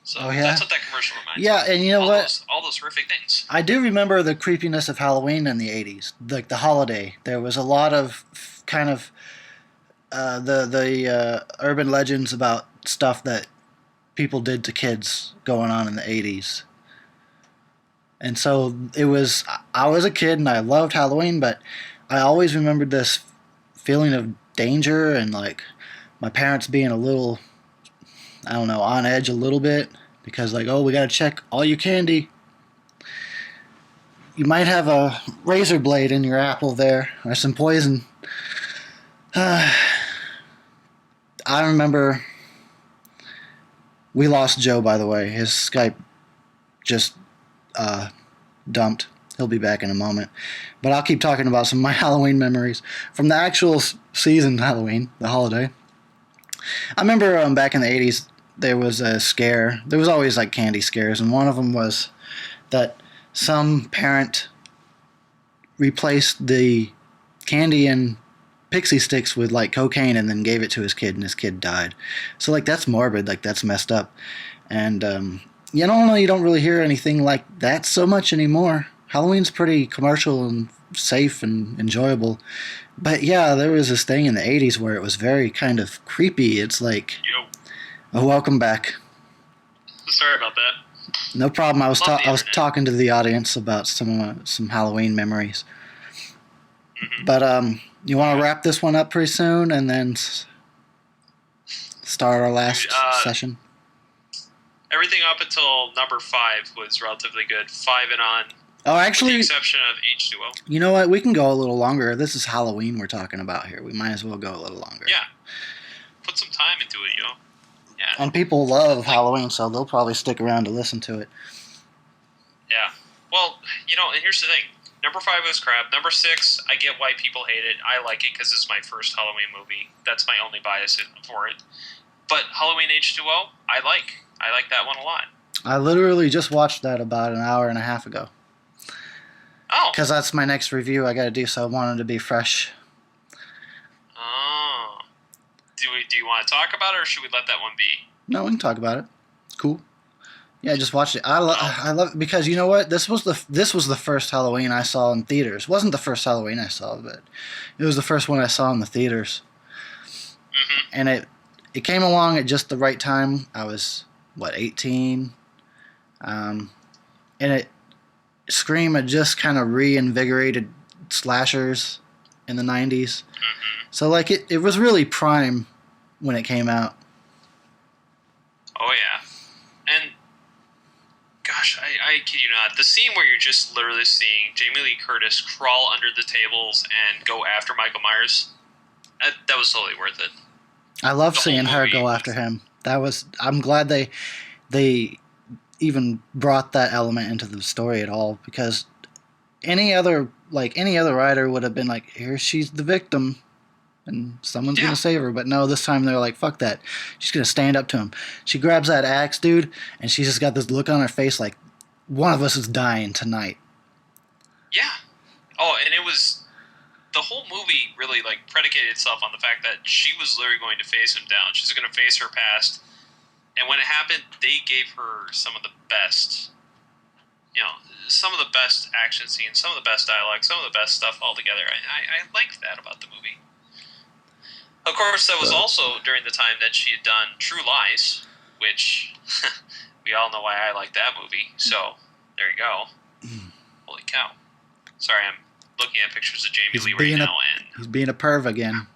So Oh yeah, that's what that commercial reminds me yeah, of. and you know what? All those horrific things. I do remember the creepiness of Halloween in the '80s, like the holiday. There was a lot of kind of the urban legends about stuff that people did to kids going on in the '80s. And so it was. I was a kid and I loved Halloween, but I always remembered this feeling of danger and like my parents being a little, I don't know, on edge a little bit because like, oh, we gotta check all your candy. You might have a razor blade in your apple there or some poison. I remember we lost Joe, by the way. His Skype just uh, dumped. He'll be back in a moment. But I'll keep talking about some of my Halloween memories from the actual season Halloween, the holiday. I remember back in the 80s, there was a scare. There was always like candy scares, and one of them was that some parent replaced the candy and pixie sticks with like cocaine and then gave it to his kid and his kid died. So like that's morbid, like that's messed up. And you don't really hear anything like that so much anymore. Halloween's pretty commercial and safe and enjoyable. But yeah, there was this thing in the 80s where it was very kind of creepy. It's like, Yo, oh, welcome back. sorry about that. No problem. Love the I was internet. talking to the audience about some Halloween memories. Hmm. But you want to wrap this one up pretty soon and then start our last session? Everything up until number 5 was relatively good. 5 and on, Oh, with the actually, exception of H2O. you know what? We can go a little longer. This is Halloween we're talking about here. We might as well go a little longer. Yeah, put some time into it, yo. Yeah, And people love Halloween, so they'll probably stick around to listen to it. yeah. Well, and here's the thing. Number 5 was crap. Number 6, I get why people hate it. I like it because it's my first Halloween movie. That's my only bias for it. But Halloween H2O, I like. I like that one a lot. I literally just watched that about an hour and a half ago. Oh. Because that's my next review I got to do, so I wanted to be fresh. Oh. Do you want to talk about it, or should we let that one be? No, we can talk about it. Cool. Yeah, I just watched it. I love it because you know what? This was the first Halloween I saw in theaters. It wasn't the first Halloween I saw, but it was the first one I saw in the theaters. Mm-hmm. And it came along at just the right time. I was 18, and Scream had just kind of reinvigorated slashers in the 90s. Mm-hmm. So like it was really prime when it came out. Oh yeah, and gosh, I kid you not, the scene where you're just literally seeing Jamie Lee Curtis crawl under the tables and go after Michael Myers, that was totally worth it. I love The whole seeing her movie go was- after him. I'm glad they even brought that element into the story at all because any other writer would have been like, here she's the victim and someone's Yeah. gonna save her, but no, this time they're like, fuck that. She's gonna stand up to him. She grabs that axe, dude, and she's just got this look on her face like one of us is dying tonight. Yeah. Oh, and it was the whole movie really like predicated itself on the fact that she was literally going to face him down. She's going to face her past, and when it happened, they gave her some of the best, some of the best action scenes, some of the best dialogue, some of the best stuff altogether. I liked that about the movie. Of course, that was also during the time that she had done True Lies, which we all know why I like that movie. So there you go. Holy cow! Sorry, I'm looking at pictures of Jamie Lee right now, and He's being a perv again.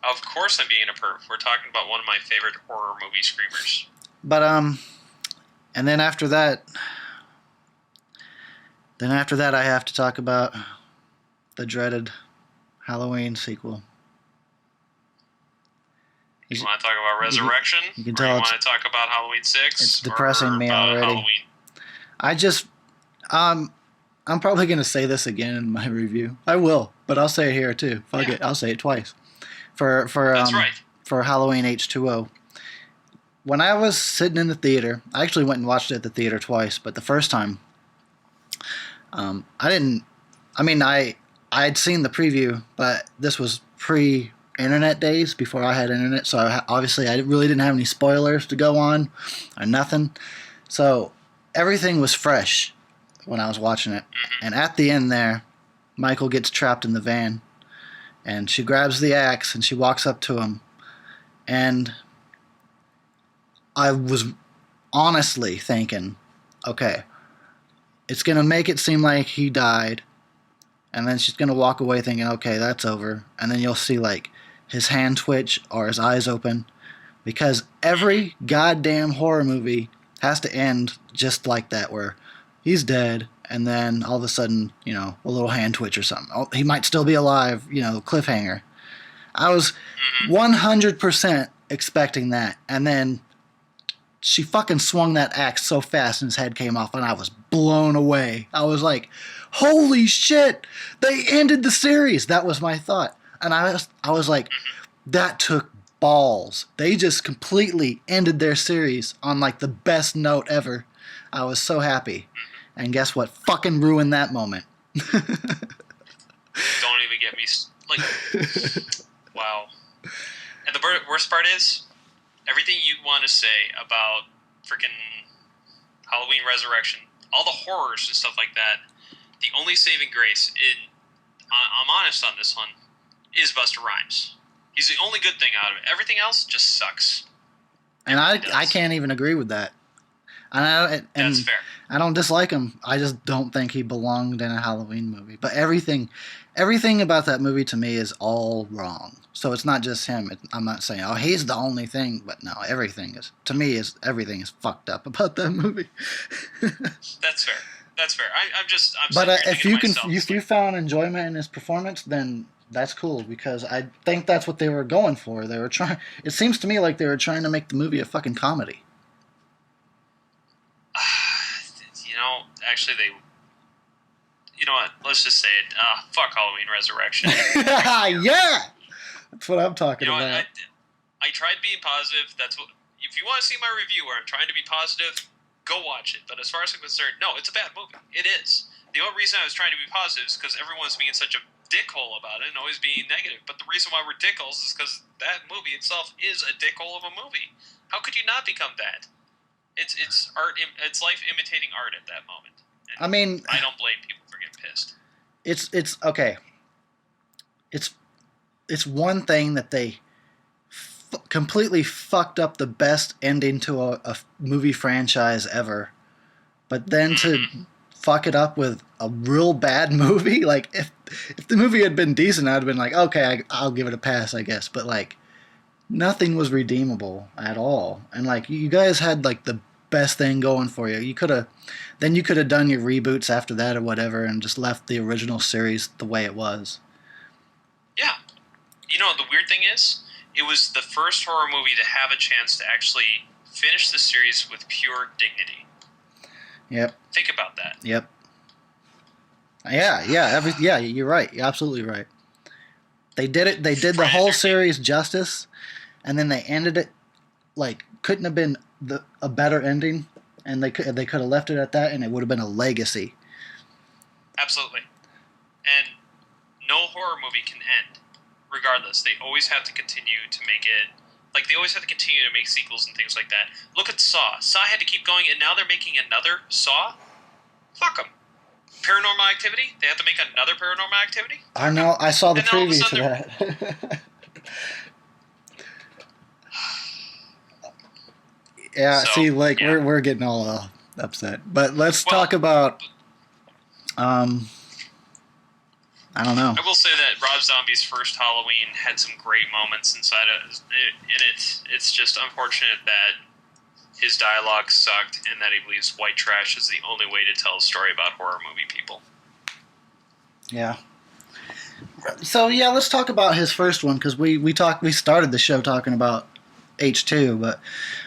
of course I'm being a perv. We're talking about one of my favorite horror movie screamers. But and then after that I have to talk about the dreaded Halloween sequel. You want to talk about Resurrection? You can or tell you it's- want to talk about Halloween 6? it's depressing or me about already. Halloween? I just I'm probably going to say this again in my review. I will, but I'll say it here too. Fuck Yeah. it, I'll say it twice. For That's right. For Halloween H2O. When I was sitting in the theater, I actually went and watched it at the theater twice, but the first time I didn't. I mean, I'd seen the preview, but this was pre internet days before I had internet, so obviously I really didn't have any spoilers to go on or nothing. So everything was fresh when I was watching it. And at the end there, Michael gets trapped in the van, and she grabs the axe and she walks up to him. And I was honestly thinking, okay, it's going to make it seem like he died. And then she's going to walk away thinking, okay, that's over. And then you'll see, like, his hand twitch or his eyes open. Because every goddamn horror movie has to end just like that, where he's dead, and then all of a sudden, you know, a little hand twitch or something. Oh, he might still be alive, you know, cliffhanger. I was 100% expecting that. And then she fucking swung that axe so fast and his head came off, and I was blown away. I was like, holy shit, they ended the series. That was my thought. And I was like, that took balls. They just completely ended their series on like the best note ever. I was so happy. And guess what? Fucking ruined that moment. Don't even get me, like, wow. And the worst part is, everything you want to say about freaking Halloween Resurrection, all the horrors and stuff like that, the only saving grace, I'm honest on this one, is Busta Rhymes. He's the only good thing out of it. Everything else just sucks. And I can't even agree with that. And that's fair. I don't dislike him. I just don't think he belonged in a Halloween movie. But everything about that movie to me is all wrong. So it's not just him. I'm not saying, oh, he's the only thing. But no, everything is fucked up about that movie. That's fair. That's fair. But if you found enjoyment in his performance, then that's cool, because I think that's what they were going for. They were trying. It seems to me like they were trying to make the movie a fucking comedy. Actually, you know what? Let's just say it. Fuck Halloween Resurrection. Yeah, that's what I'm talking about. I tried being positive. That's what. If you want to see my review where I'm trying to be positive, go watch it. But as far as I'm concerned, no, it's a bad movie. It is. The only reason I was trying to be positive is because everyone's being such a dickhole about it and always being negative. But the reason why we're dickholes is because that movie itself is a dickhole of a movie. How could you not become that? It's art. It's life imitating art at that moment. And I mean, I don't blame people for getting pissed. It's okay. It's one thing that they completely fucked up the best ending to a movie franchise ever, but then to fuck it up with a real bad movie, like if the movie had been decent, I'd have been like, okay, I'll give it a pass, I guess. But like, nothing was redeemable at all, and like you guys had like the best thing going for you. You could have done your reboots after that or whatever, and just left the original series the way it was. Yeah, you know the weird thing is, it was the first horror movie to have a chance to actually finish the series with pure dignity. Yep. Think about that. Yep. Yeah, you're right. You're absolutely right. They did it. They did the whole series justice, and then they ended it like couldn't have been a better ending, and they could have left it at that, and it would have been a legacy. Absolutely. And no horror movie can end. Regardless, they always have to continue to make it. Like, they always have to continue to make sequels and things like that. Look at Saw. Saw had to keep going, and now they're making another Saw? Fuck them. Paranormal Activity? They have to make another Paranormal Activity? I know. I saw the preview to that. Yeah, so, see, like, yeah. We're getting all upset. But let's talk about... I don't know. I will say that Rob Zombie's first Halloween had some great moments inside of it, and it's just unfortunate that his dialogue sucked and that he believes white trash is the only way to tell a story about horror movie people. Yeah. So yeah, let's talk about his first one, because we started the show talking about H2, but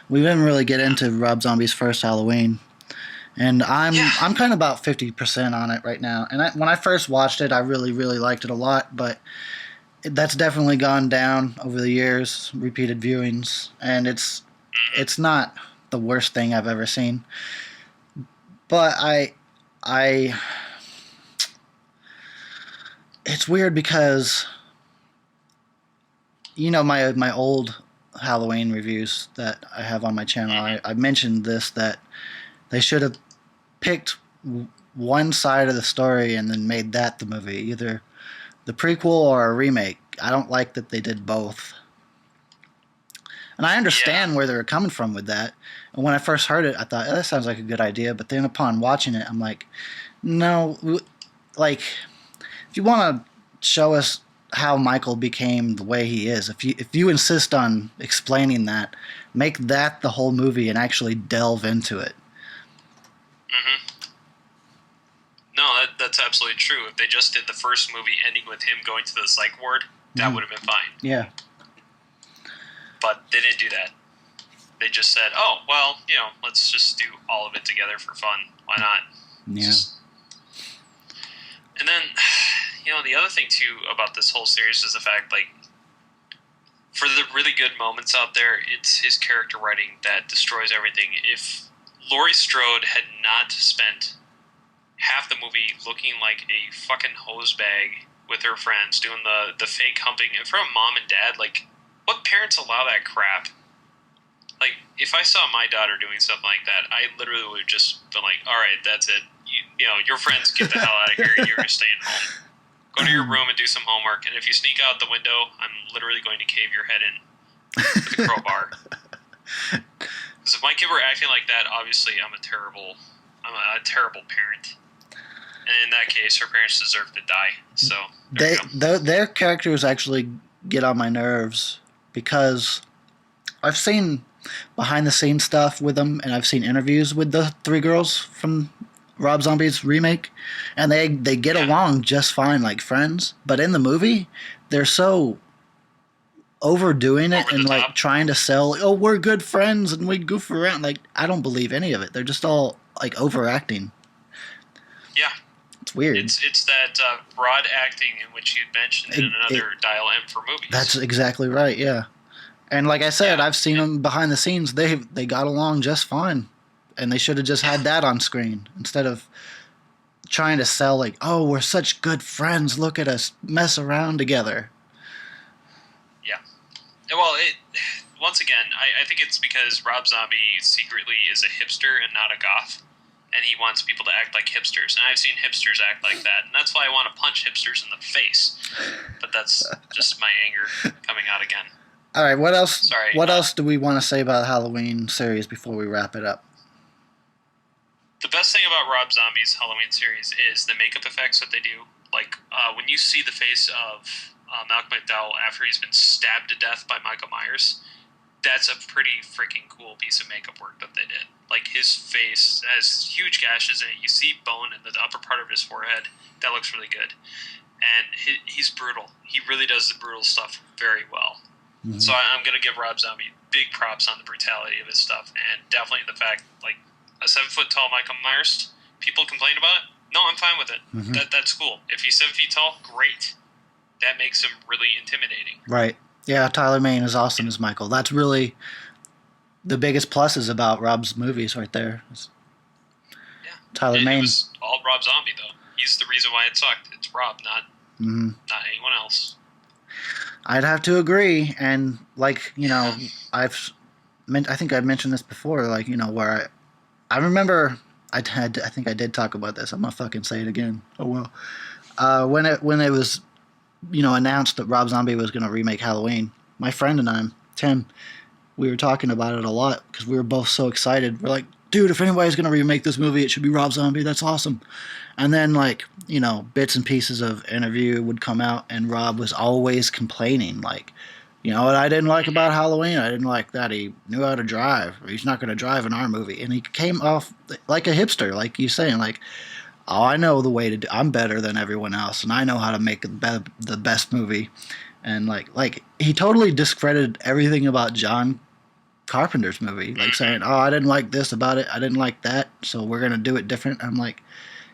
we didn't really get into Rob Zombie's first Halloween. And I'm kind of about 50% on it right now. And when I first watched it, I really, really liked it a lot. But that's definitely gone down over the years, repeated viewings. And it's not the worst thing I've ever seen. But it's weird because you know my old Halloween reviews that I have on my channel. I mentioned this, that they should have picked one side of the story and then made that the movie, either the prequel or a remake. I don't like that they did both. And I understand where they were coming from with that. And when I first heard it, I thought, that sounds like a good idea. But then upon watching it, I'm like, no, like, if you want to show us how Michael became the way he is, if you insist on explaining that, make that the whole movie and actually delve into it. Mm-hmm. No, that's absolutely true. If they just did the first movie ending with him going to the psych ward, that would have been fine. Yeah. But they didn't do that. They just said, oh, well, let's just do all of it together for fun. Why not? Yeah. And then, the other thing, too, about this whole series is the fact, like, for the really good moments out there, it's his character writing that destroys everything. If Laurie Strode had not spent half the movie looking like a fucking hose bag with her friends, doing the fake humping, from mom and dad, like, what parents allow that crap? Like, if I saw my daughter doing something like that, I literally would have just been like, all right, that's it. Your friends, get the hell out of here. You're staying home. Go to your room and do some homework. And if you sneak out the window, I'm literally going to cave your head in with a crowbar. Because if my kid were acting like that, obviously I'm a terrible parent. And in that case, her parents deserve to die. So their characters actually get on my nerves, because I've seen behind the scenes stuff with them, and I've seen interviews with the three girls from Rob Zombie's remake, and they get along just fine like friends. But in the movie, they're so overdoing it and like trying to sell, oh, we're good friends and we goof around. Like, I don't believe any of it. They're just all like overacting. Yeah. It's weird. It's that broad acting in which you mentioned in another Dial M for movies. That's exactly right, yeah. And like I said, I've seen them behind the scenes. They got along just fine. And they should have just had that on screen instead of trying to sell like, oh, we're such good friends. Look at us mess around together. Yeah. Well, once again, I think it's because Rob Zombie secretly is a hipster and not a goth. And he wants people to act like hipsters. And I've seen hipsters act like that. And that's why I want to punch hipsters in the face. But that's just my anger coming out again. All right, what else? Sorry. What else do we want to say about the Halloween series before we wrap it up? The best thing about Rob Zombie's Halloween series is the makeup effects that they do. Like, when you see the face of Malcolm McDowell after he's been stabbed to death by Michael Myers, that's a pretty freaking cool piece of makeup work that they did. Like, his face has huge gashes in it. You see bone in the upper part of his forehead. That looks really good. And he's brutal. He really does the brutal stuff very well. Mm-hmm. So I'm going to give Rob Zombie big props on the brutality of his stuff. And definitely the fact, like, a 7-foot-tall Michael Myers, people complain about it. No, I'm fine with it. Mm-hmm. That's cool. If he's 7 feet tall, great. That makes him really intimidating. Right. Yeah, Tyler Mane is awesome as Michael. That's really the biggest pluses about Rob's movies right there. Yeah. Tyler Mane. It was all Rob Zombie, though. He's the reason why it sucked. It's Rob, not anyone else. I'd have to agree. And, like, I think I mentioned this before, like, where I remember I think I did talk about this. I'm going to fucking say it again. Oh, well. When it was, announced that Rob Zombie was going to remake Halloween, my friend and I, Tim, we were talking about it a lot because we were both so excited. We're like, dude, if anybody's going to remake this movie, it should be Rob Zombie. That's awesome. And then, like, bits and pieces of interview would come out, and Rob was always complaining, like, what I didn't like about Halloween, I didn't like that he knew how to drive. He's not going to drive in our movie. And he came off like a hipster, like you saying, like, oh, I know the way to do. I'm better than everyone else, and I know how to make the best movie. And like he totally discredited everything about John Carpenter's movie, like saying, oh, I didn't like this about it, I didn't like that, so we're going to do it different. I'm like,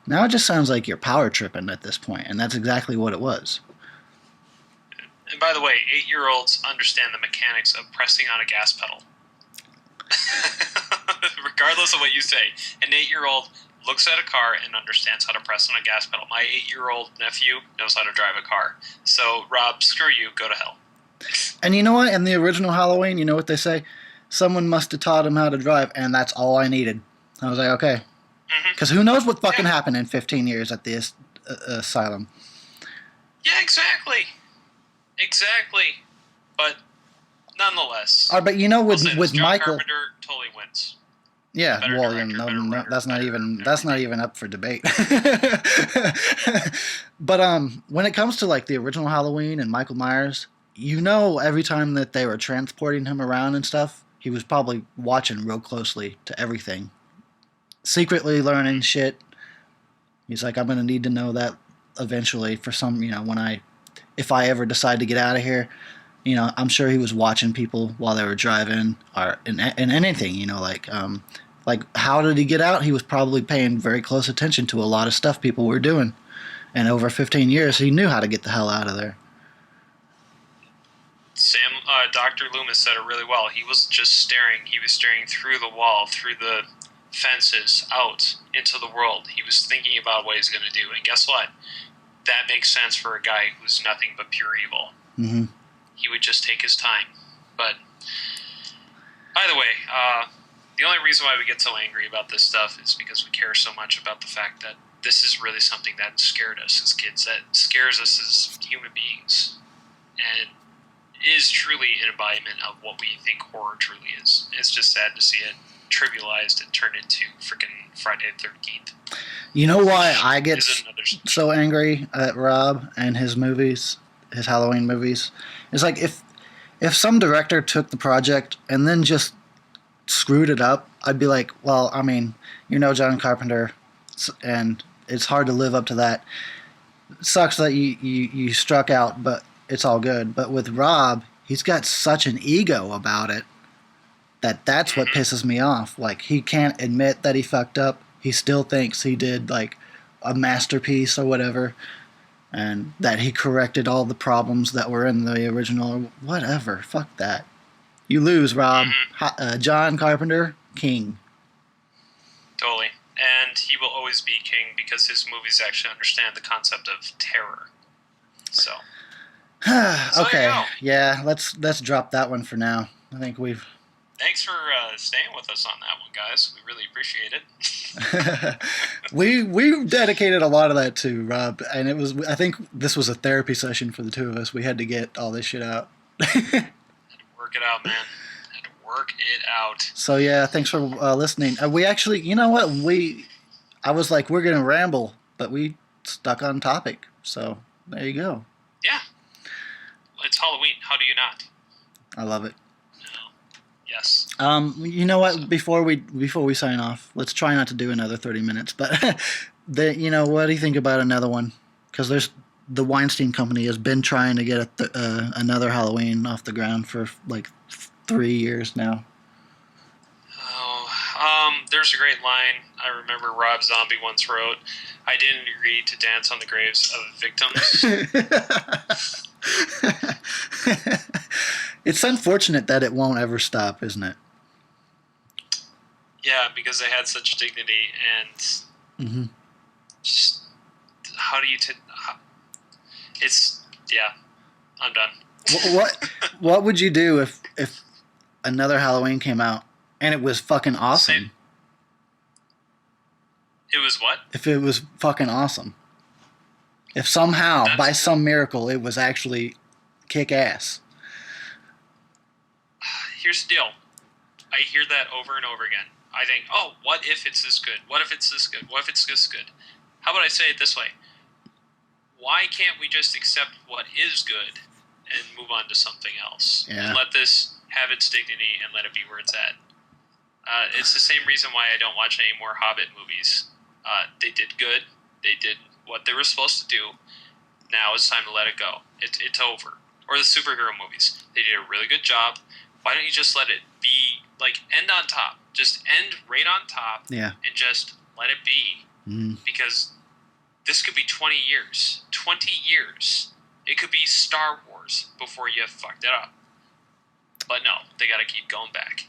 now it just sounds like you're power tripping at this point, and that's exactly what it was. And by the way, 8-year-olds understand the mechanics of pressing on a gas pedal. Regardless of what you say, an 8-year-old looks at a car and understands how to press on a gas pedal. My 8-year-old nephew knows how to drive a car. So, Rob, screw you. Go to hell. And you know what? In the original Halloween, you know what they say? Someone must have taught him how to drive, and that's all I needed. I was like, okay. Mm-hmm. Because who knows what fucking Yeah. happened in 15 years at the asylum. Yeah, exactly. Exactly. But nonetheless, But you know, I'll say this, with John Michael, Carpenter totally wins. yeah, Better well, director, no, better no, writer, that's not better even everything. up for debate. But when it comes to like the original Halloween and Michael Myers, you know, every time that they were transporting him around and stuff, he was probably watching real closely to everything, secretly learning shit. He's like, I'm gonna need to know that eventually for some, you know, if I ever decide to get out of here. You know, I'm sure he was watching people while they were driving or in anything. You know, like how did he get out? He was probably paying very close attention to a lot of stuff people were doing, and over 15 years, he knew how to get the hell out of there. Dr. Loomis said it really well. He was just staring. He was staring through the wall, through the fences, out into the world. He was thinking about what he's going to do. And guess what? That makes sense for a guy who's nothing but pure evil. Mm-hmm. He would just take his time. But, by the way, the only reason why we get so angry about this stuff is because we care so much about the fact that this is really something that scared us as kids, that scares us as human beings. And is truly an embodiment of what we think horror truly is. It's just sad to see it trivialized and turned into freaking Friday the 13th. You know why I get Is another so angry at Rob and his movies, his Halloween movies? It's like if some director took the project and then just screwed it up, I'd be like, well, I mean, you know, John Carpenter, and it's hard to live up to that. It sucks that you struck out, but it's all good. But with Rob, he's got such an ego about it that's what pisses me off. Like, he can't admit that he fucked up. He still thinks he did like a masterpiece or whatever, and that he corrected all the problems that were in the original or whatever. Fuck that. You lose, Rob. John Carpenter, king. Totally. And he will always be king because his movies actually understand the concept of terror. So Okay, there you go. yeah, let's drop that one for now. I think we've. Thanks for staying with us on that one, guys. We really appreciate it. we dedicated a lot of that to Rob, and it was. I think this was a therapy session for the two of us. We had to get all this shit out. Had to work it out, man. Had to work it out. So yeah, thanks for listening. We actually, you know what? I was like, we're gonna ramble, but we stuck on topic. So there you go. Yeah. It's Halloween. How do you not? I love it. Yes. You know what? Before we sign off, let's try not to do another 30 minutes. But you know, what do you think about another one? Because the Weinstein Company has been trying to get another Halloween off the ground for like 3 years now. Oh, there's a great line I remember Rob Zombie once wrote. I didn't agree to dance on the graves of victims. It's unfortunate that it won't ever stop, isn't it? Yeah, because they had such dignity and just how do you it's yeah, I'm done. What would you do if another Halloween came out and it was fucking awesome? It was what? If it was fucking awesome. If somehow, by some miracle, it was actually kick ass. Here's the deal. I hear that over and over again. I think, oh, what if it's this good? What if it's this good? What if it's this good? How about I say it this way? Why can't we just accept what is good and move on to something else? Yeah. And let this have its dignity and let it be where it's at. It's the same reason why I don't watch any more Hobbit movies. They did good. They did what they were supposed to do. Now it's time to let it go. It's over. Or the superhero movies. They did a really good job. Why don't you just let it be, like, end on top? Just end right on top. Yeah. And just let it be. Because this could be 20 years. 20 years. It could be Star Wars before you fucked it up. But no, they got to keep going back.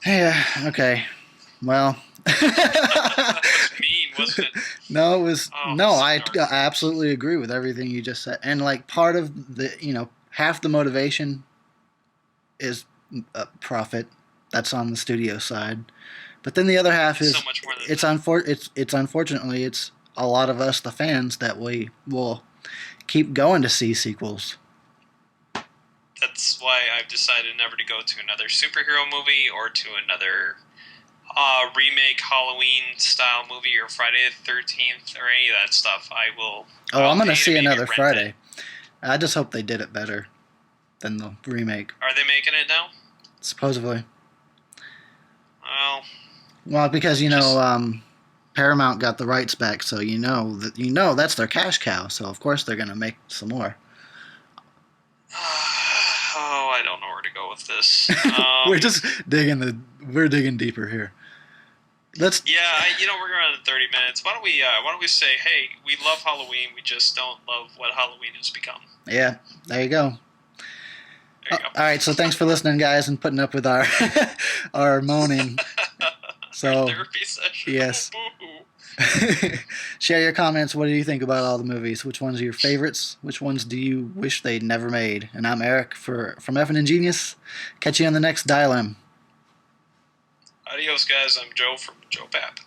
Yeah, okay. Well. That was mean, wasn't it? No, it was. Oh, no, I sorry. absolutely agree with everything you just said. And, like, part of the, you know, half the motivation is profit. That's on the studio side. But then the other half is So much more than it's that. it's unfortunately it's a lot of us the fans that we will keep going to see sequels. That's why I've decided never to go to another superhero movie or to another remake Halloween style movie or Friday the 13th or any of that stuff. I'm gonna pay see maybe another rent Friday. it. I just hope they did it better than the remake. Are they making it now? Supposedly. Well, Well, because just Paramount got the rights back, so that's their cash cow. So of course they're gonna make some more. oh, I don't know where to go with this. We're digging deeper here. Let's. Yeah, we're around in 30 minutes. Why don't we say, hey, we love Halloween, we just don't love what Halloween has become. Yeah, there you go. There you go. All right, so thanks for listening, guys, and putting up with our our moaning. So therapy session. Yes. Share your comments. What do you think about all the movies? Which ones are your favorites? Which ones do you wish they'd never made? And I'm Eric from Effin' Ingenious. Catch you on the next Dial M. Adios, guys. I'm Joe from Joe Papp.